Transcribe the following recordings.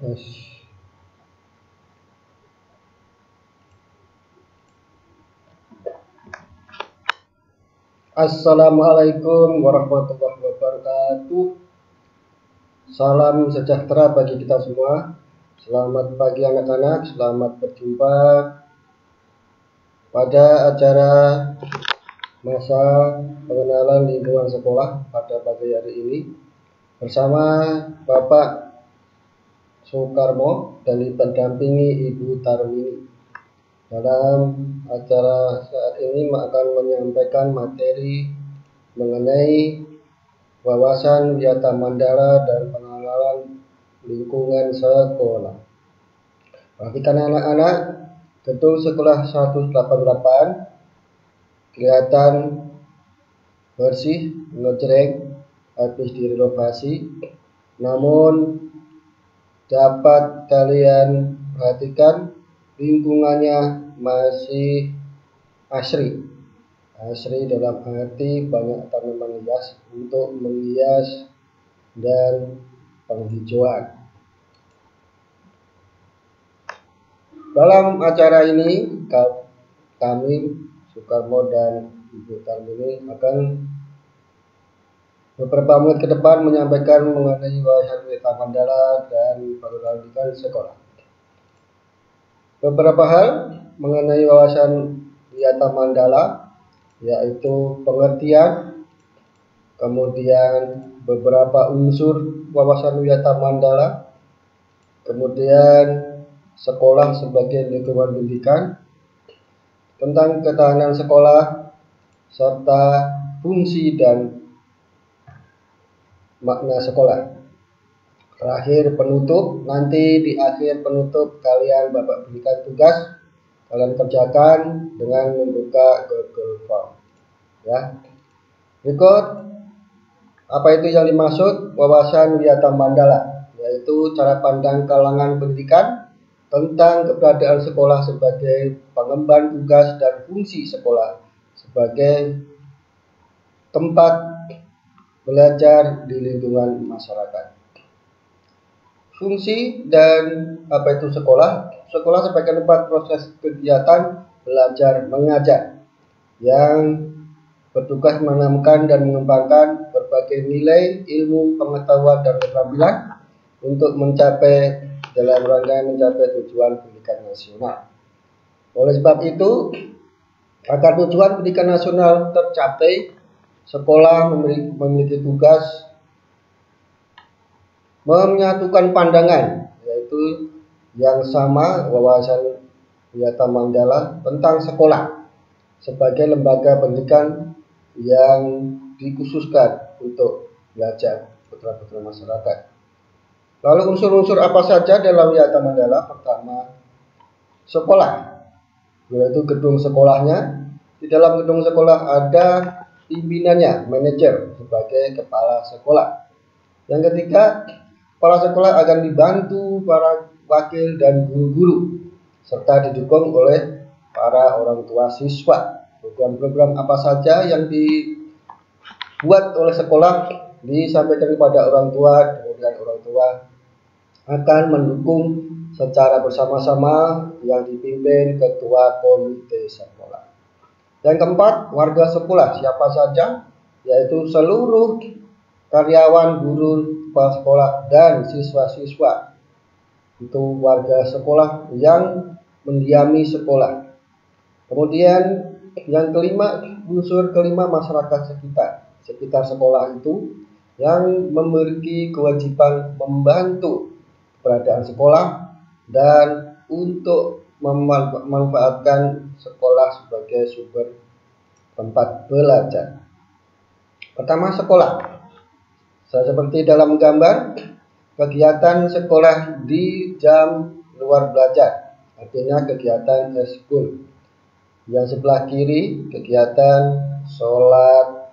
Yes. Assalamualaikum warahmatullahi wabarakatuh. Salam sejahtera bagi kita semua. Selamat pagi anak-anak, selamat berjumpa pada acara masa pengenalan lingkungan sekolah pada pagi hari ini bersama Bapak Soekarmo dan didampingi Ibu Tarmini. Dalam acara saat ini akan menyampaikan materi mengenai wawasan Wiyata Mandala dan pengenalan lingkungan sekolah. Perhatikan anak-anak, gedung sekolah 188 kelihatan bersih, ngejreng, habis direnovasi. Namun dapat kalian perhatikan lingkungannya masih asri. Asri dalam arti banyak tanaman hias untuk menghias dan penghijauan. Dalam acara ini kami Soekarmo dan Ibu Tarmini akan beberapa menit ke depan menyampaikan mengenai wawasan Wiyata Mandala dan pengenalan sekolah. Beberapa hal mengenai wawasan Wiyata Mandala, yaitu pengertian, kemudian beberapa unsur wawasan Wiyata Mandala, kemudian sekolah sebagai lingkungan pendidikan, tentang ketahanan sekolah, serta fungsi dan makna sekolah. Terakhir penutup, nanti di akhir penutup kalian Bapak berikan tugas, kalian kerjakan dengan membuka Google Form. Ya. Berikut apa itu yang dimaksud wawasan Wiyata Mandala, yaitu cara pandang kalangan pendidikan tentang keberadaan sekolah sebagai pengemban tugas dan fungsi sekolah sebagai tempat belajar di lingkungan masyarakat. Fungsi dan apa itu sekolah? Sekolah sebagai tempat proses kegiatan belajar mengajar yang bertugas menanamkan dan mengembangkan berbagai nilai, ilmu, pengetahuan, dan keterampilan untuk mencapai dalam rangka mencapai tujuan pendidikan nasional. Oleh sebab itu, agar tujuan pendidikan nasional tercapai, sekolah memiliki tugas menyatukan pandangan, yaitu yang sama wawasan Wiyata Mandala tentang sekolah sebagai lembaga pendidikan yang dikhususkan untuk belajar putra-putri masyarakat. Lalu unsur-unsur apa saja dalam Wiyata Mandala? Pertama, sekolah, yaitu gedung sekolahnya. Di dalam gedung sekolah ada pimpinannya, manajer sebagai kepala sekolah. Yang ketiga, kepala sekolah akan dibantu para wakil dan guru-guru serta didukung oleh para orang tua siswa. Program-program apa saja yang dibuat oleh sekolah disampaikan kepada orang tua, kemudian orang tua akan mendukung secara bersama-sama yang dipimpin ketua komite sekolah. Yang keempat, warga sekolah siapa saja, yaitu seluruh karyawan, guru, kepala sekolah, dan siswa-siswa. Itu warga sekolah yang mendiami sekolah. Kemudian yang kelima, unsur kelima, masyarakat sekitar sekolah itu yang memiliki kewajiban membantu keberadaan sekolah dan untuk memanfaatkan sekolah sebagai sumber tempat belajar. Pertama, sekolah. Seperti dalam gambar, kegiatan sekolah di jam luar belajar, artinya kegiatan eskul. Yang sebelah kiri, kegiatan sholat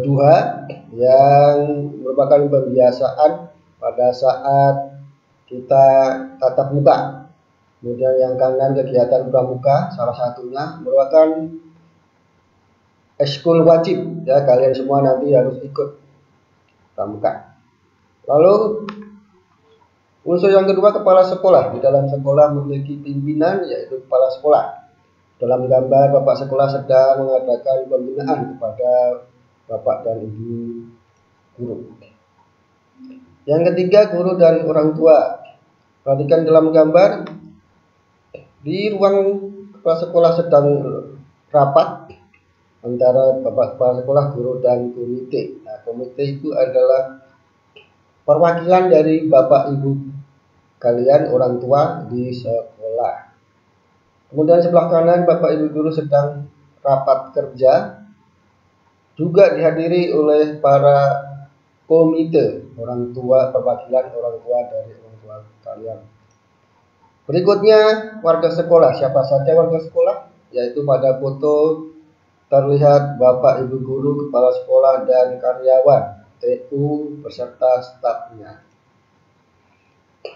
duha yang merupakan pembiasaan pada saat kita tatap muka. Kemudian yang kanan kegiatan pramuka, salah satunya merupakan eskul wajib, ya, kalian semua nanti harus ikut pramuka. Lalu Unsur yang kedua, kepala sekolah. Di dalam sekolah memiliki pimpinan, yaitu kepala sekolah. Dalam gambar, bapak sekolah sedang mengadakan pembinaan kepada bapak dan ibu guru. Yang ketiga, guru dan orang tua. Perhatikan dalam gambar, di ruang kepala sekolah sedang rapat antara bapak kepala sekolah, guru, dan komite. Nah, komite itu adalah perwakilan dari bapak ibu kalian, orang tua di sekolah. Kemudian sebelah kanan, bapak ibu guru sedang rapat kerja, juga dihadiri oleh para komite, orang tua, perwakilan orang tua dari orang tua kalian. Berikutnya, warga sekolah. Siapa saja warga sekolah? Yaitu pada foto terlihat bapak ibu guru, kepala sekolah, dan karyawan TU beserta stafnya.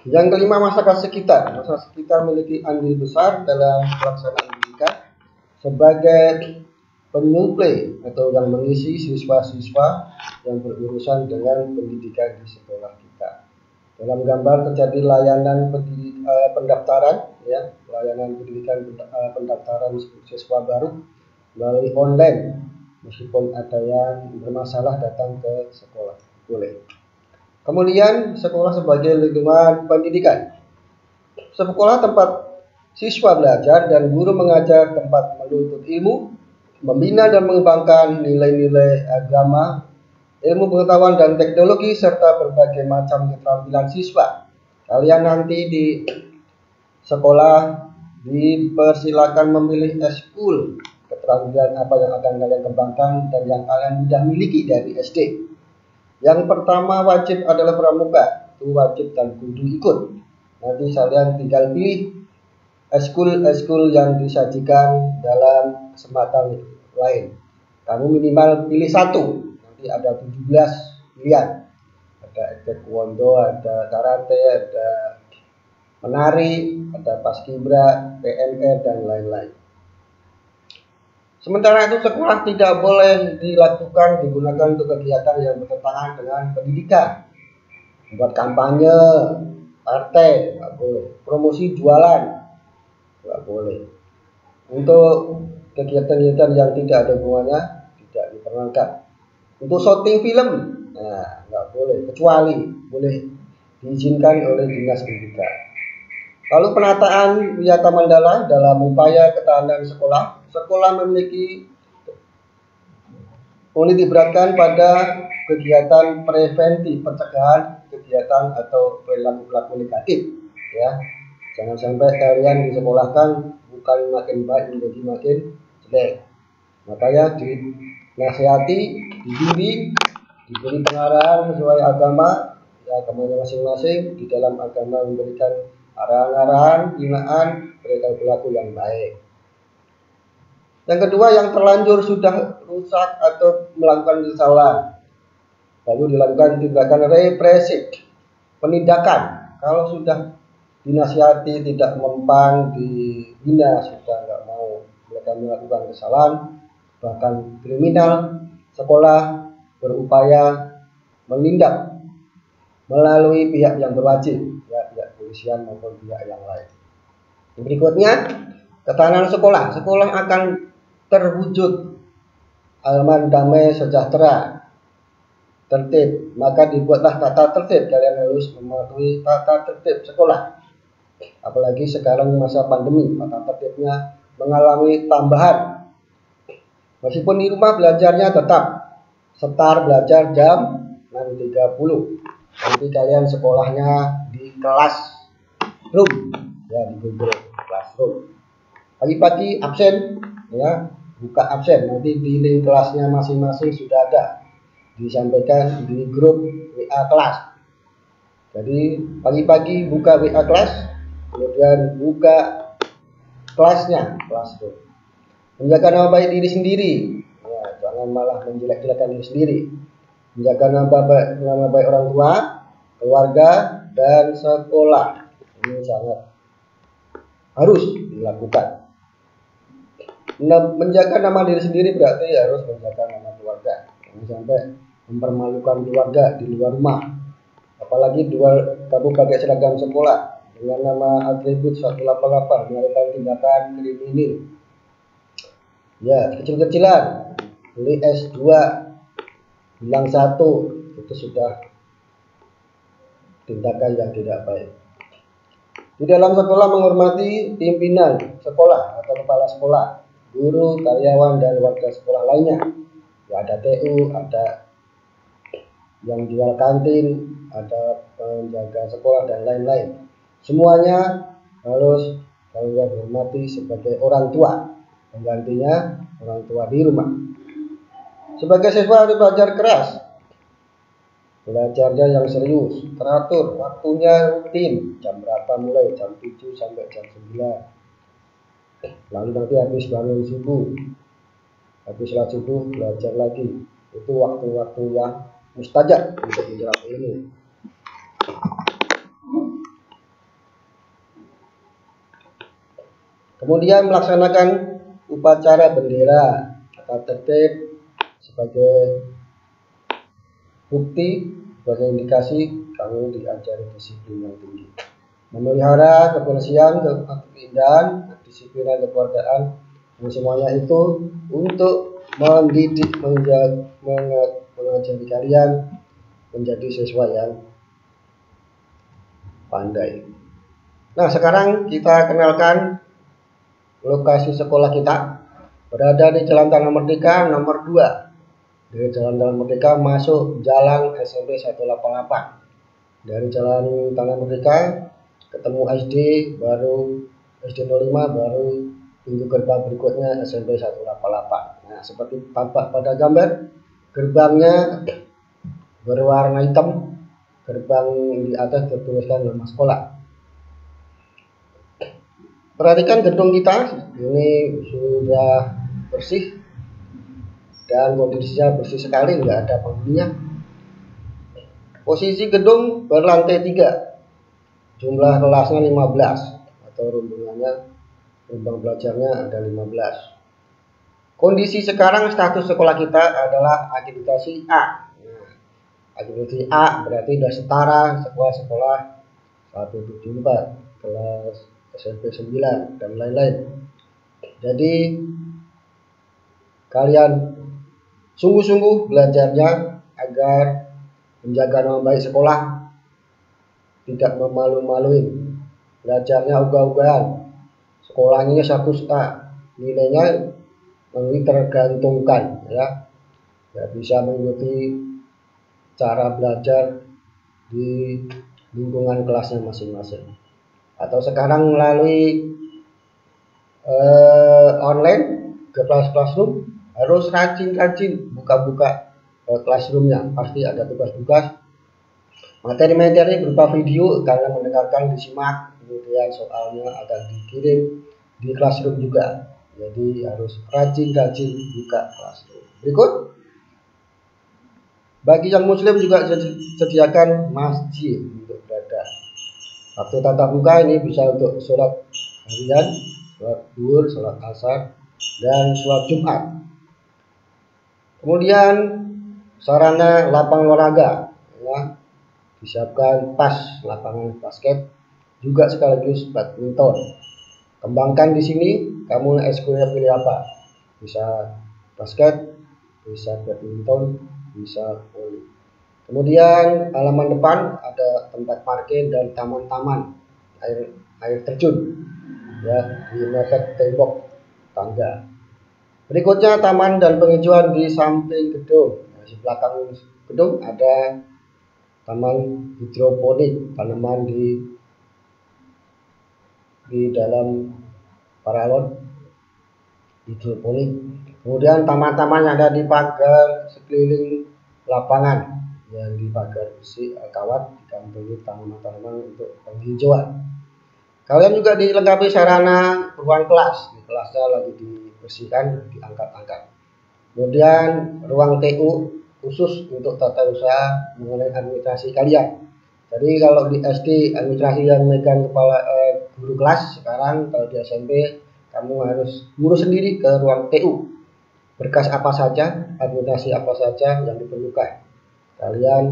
Yang kelima, masyarakat sekitar. Masyarakat sekitar memiliki andil besar dalam pelaksanaan pendidikan sebagai penyuplai atau yang mengisi siswa-siswa yang berurusan dengan pendidikan di sekolah kita. Dalam gambar terjadi layanan pendaftaran, ya, layanan pendidikan pendaftaran siswa baru melalui online. Meskipun ada yang bermasalah datang ke sekolah, boleh. Kemudian sekolah sebagai lingkungan pendidikan. Sekolah tempat siswa belajar dan guru mengajar, tempat menuntut ilmu, membina dan mengembangkan nilai-nilai agama, ilmu pengetahuan dan teknologi, serta berbagai macam keterampilan siswa. Kalian nanti di sekolah dipersilakan memilih eskul, keterampilan apa yang akan kalian kembangkan dan yang kalian sudah miliki dari SD. Yang pertama wajib adalah pramuka, itu wajib dan kudu ikut. Nanti kalian tinggal pilih eskul yang disajikan dalam kesempatan lain. Kamu minimal pilih satu, nanti ada 17 pilihan. Ada taekwondo, ada karate, ada menari, ada paskibra, PNR, dan lain-lain. Sementara itu sekolah tidak boleh digunakan untuk kegiatan yang bertentangan dengan pendidikan. Buat kampanye, partai, nggak boleh. Promosi jualan, nggak boleh. Untuk kegiatan-kegiatan yang tidak ada hubungannya, tidak diperkenankan. Untuk syuting film, nah, nggak boleh. Kecuali boleh diizinkan oleh dinas pendidikan. Lalu penataan Wiyata Mandala dalam upaya ketahanan sekolah. Sekolah memiliki beratkan pada kegiatan preventif, pencegahan kegiatan atau perilaku negatif. Ya, jangan sampai kalian disekolahkan bukan makin baik menjadi makin jelek. Makanya dinasihati, dibimbing, diberi pengarahan sesuai agama, ya, agamanya masing-masing. Di dalam agama memberikan arahan-arahan, binaan, perilaku yang baik. Yang kedua, yang terlanjur sudah rusak atau melakukan kesalahan, lalu dilakukan tindakan represif, penindakan. Kalau sudah dinasihati tidak mempan, dibina, sudah nggak mau mereka melakukan kesalahan, bahkan kriminal, sekolah berupaya menindak melalui pihak yang berwajib, ya, pihak polisian maupun pihak yang lain. Berikutnya, ketahanan sekolah. Sekolah akan terwujud aman, damai, sejahtera, tertib. Maka dibuatlah tata tertib. Kalian harus mematuhi tata tertib sekolah. Apalagi sekarang masa pandemi, tata tertibnya mengalami tambahan. Meskipun di rumah belajarnya tetap start belajar jam 6.30. Nanti kalian sekolahnya di kelas room, ya, di Google Classroom. Pagi-pagi absen, ya, buka absen, nanti di link kelasnya masing-masing sudah ada, disampaikan di grup WA kelas. Jadi pagi-pagi buka WA kelas, kemudian buka kelasnya, classroom. Menjaga nama baik diri sendiri, ya, jangan malah menjelek-jelekan diri sendiri. Menjaga nama baik orang tua, keluarga, dan sekolah. Ini sangat harus dilakukan. Menjaga nama diri sendiri berarti harus menjaga nama keluarga. Jangan sampai mempermalukan keluarga di luar rumah. Apalagi kamu pakai seragam sekolah dengan nama atribut 188 melakukan tindakan kriminal. Ya, kecil-kecilan, beli S2, bilang 1, itu sudah tindakan yang tidak baik. Di dalam sekolah menghormati pimpinan sekolah atau kepala sekolah, guru, karyawan, dan warga sekolah lainnya. Ya, ada TU, ada yang jual kantin, ada penjaga sekolah, dan lain-lain. Semuanya harus kalian hormati sebagai orang tua, penggantinya orang tua di rumah. Sebagai siswa harus belajar keras, belajarnya yang serius, teratur, waktunya rutin, jam berapa mulai, jam 7 sampai jam 9. Lalu nanti habis bangun subuh, habis sholat subuh belajar lagi. Itu waktu-waktu yang mustajab untuk menjelang ilmu. Kemudian melaksanakan upacara bendera atau tertib sebagai bukti, sebagai indikasi kamu diajari disiplin yang tinggi. Memelihara kebersihan, keindahan, kedisiplinan, kekeluargaan, dan semuanya itu untuk mendidik, mengajari kalian menjadi siswa yang pandai. Nah, sekarang kita kenalkan lokasi sekolah kita. Berada di Jalan Tanah Merdeka nomor 2. Dari Jalan Tanah Merdeka masuk Jalan SMP 188. Dari Jalan Tanah Merdeka ketemu SD, baru SD 05, baru pintu gerbang berikutnya SMP 188. Nah, seperti tampak pada gambar, gerbangnya berwarna hitam, gerbang di atas tertuliskan nama sekolah. Perhatikan gedung kita, ini sudah bersih dan kondisinya bersih sekali, nggak ada penghuninya. Posisi gedung berlantai 3, jumlah kelasnya 15 atau ruang belajarnya ada 15. Kondisi sekarang status sekolah kita adalah akreditasi A. Nah, akreditasi A berarti sudah setara sekolah-sekolah 174, kelas SMP 9 dan lain-lain. Jadi kalian sungguh-sungguh belajarnya agar menjaga nama baik sekolah, tidak memalu-maluin, belajarnya ogah-ogahan, sekolahnya status A, nilainya tergantungkan, ya bisa mengikuti cara belajar di lingkungan kelasnya masing-masing. Atau sekarang melalui online ke classroom, harus rajin-rajin buka-buka classroomnya, pasti ada tugas-tugas, materi-materi berupa video kalian mendengarkan, disimak, kemudian soalnya akan dikirim di classroom juga. Jadi harus rajin-rajin buka classroom. Berikut, bagi yang muslim juga sediakan masjid untuk berada. Waktu tatap muka ini bisa untuk sholat harian, sholat zuhur, sholat asar, dan sholat Jumat. Kemudian sarana lapangan olahraga, ya, disiapkan pas lapangan basket, juga sekaligus badminton. Kembangkan di sini, kamu ekskulnya pilih apa? Bisa basket, bisa badminton, bisa volley. Kemudian halaman depan ada tempat parkir dan taman-taman air terjun, ya, di mepet tembok tangga. Berikutnya taman dan penghijauan di samping gedung. Nah, di belakang gedung ada taman hidroponik, tanaman di dalam paralon hidroponik. Kemudian taman-taman yang ada di pagar sekeliling lapangan, yang di pagar besi kawat dikantongi tanaman-tanaman untuk penghijauan. Kalian juga dilengkapi sarana ruang kelas. Di kelasnya lagi dibersihkan, diangkat-angkat. Kemudian ruang TU khusus untuk tata usaha mengenai administrasi kalian. Jadi kalau di SD administrasi yang megang kepala guru kelas, sekarang kalau di SMP kamu harus ngurus sendiri ke ruang TU. Berkas apa saja, administrasi apa saja yang diperlukan. Kalian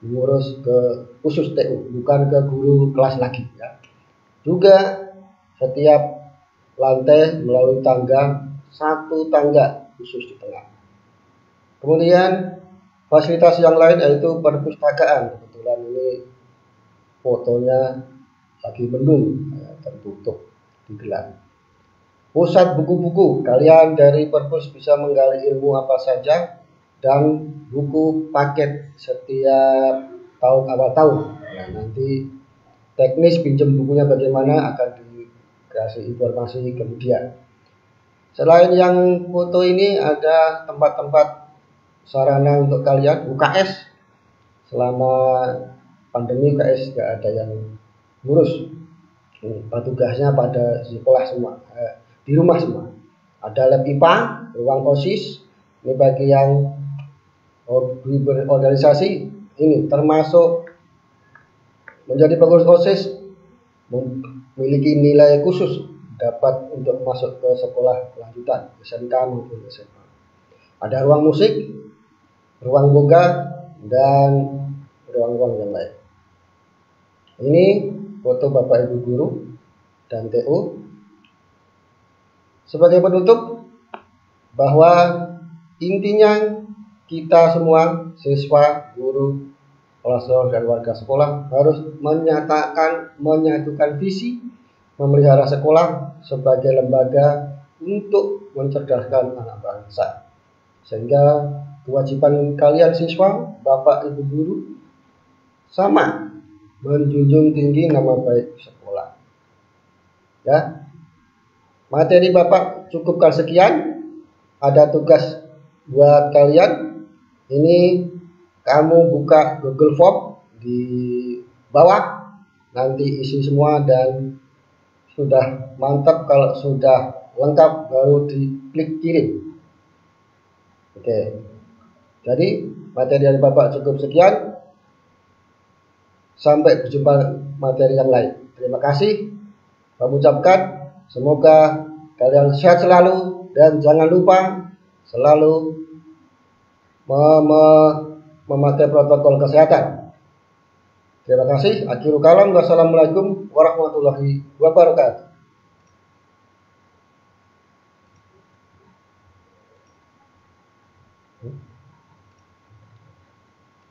mengurus ke khusus TU, bukan ke guru kelas lagi ya. Juga setiap lantai melalui tangga, satu tangga khusus di tengah. Kemudian fasilitas yang lain yaitu perpustakaan. Kebetulan ini fotonya lagi mendung, ya, tertutup digelar. Pusat buku-buku, kalian dari perpus bisa menggali ilmu apa saja dan buku paket setiap tahun awal tahun. Nah, nanti teknis pinjam bukunya bagaimana akan dikasih informasi kemudian. Selain yang foto ini ada tempat-tempat sarana untuk kalian UKS. Selama pandemi UKS gak ada yang ngurus. Tugasnya pada sekolah semua, di rumah semua. Ada lab IPA, ruang OSIS, ini bagi yang hobi berorganisasi, ini termasuk menjadi pengurus OSIS memiliki nilai khusus dapat untuk masuk ke sekolah lanjutan SMK maupun SMA. Ada ruang musik, ruang boga, dan ruang-ruang yang lain. Ini foto Bapak Ibu guru dan TU. Sebagai penutup, bahwa intinya kita semua siswa, guru, kelas dan warga sekolah harus menyatukan visi memelihara sekolah sebagai lembaga untuk mencerdaskan anak bangsa. Sehingga kewajiban kalian siswa, Bapak Ibu guru sama, menjunjung tinggi nama baik sekolah. Ya. Materi Bapak cukupkan sekian. Ada tugas buat kalian. Ini kamu buka Google Form di bawah. Nanti isi semua dan sudah mantap. Kalau sudah lengkap baru diklik kirim. Oke. Jadi materi dari Bapak cukup sekian. Sampai berjumpa materi yang lain. Terima kasih. Kami ucapkan semoga kalian sehat selalu dan jangan lupa selalu memakai protokol kesehatan. Terima kasih. Akhirul kalam. Wassalamualaikum warahmatullahi wabarakatuh.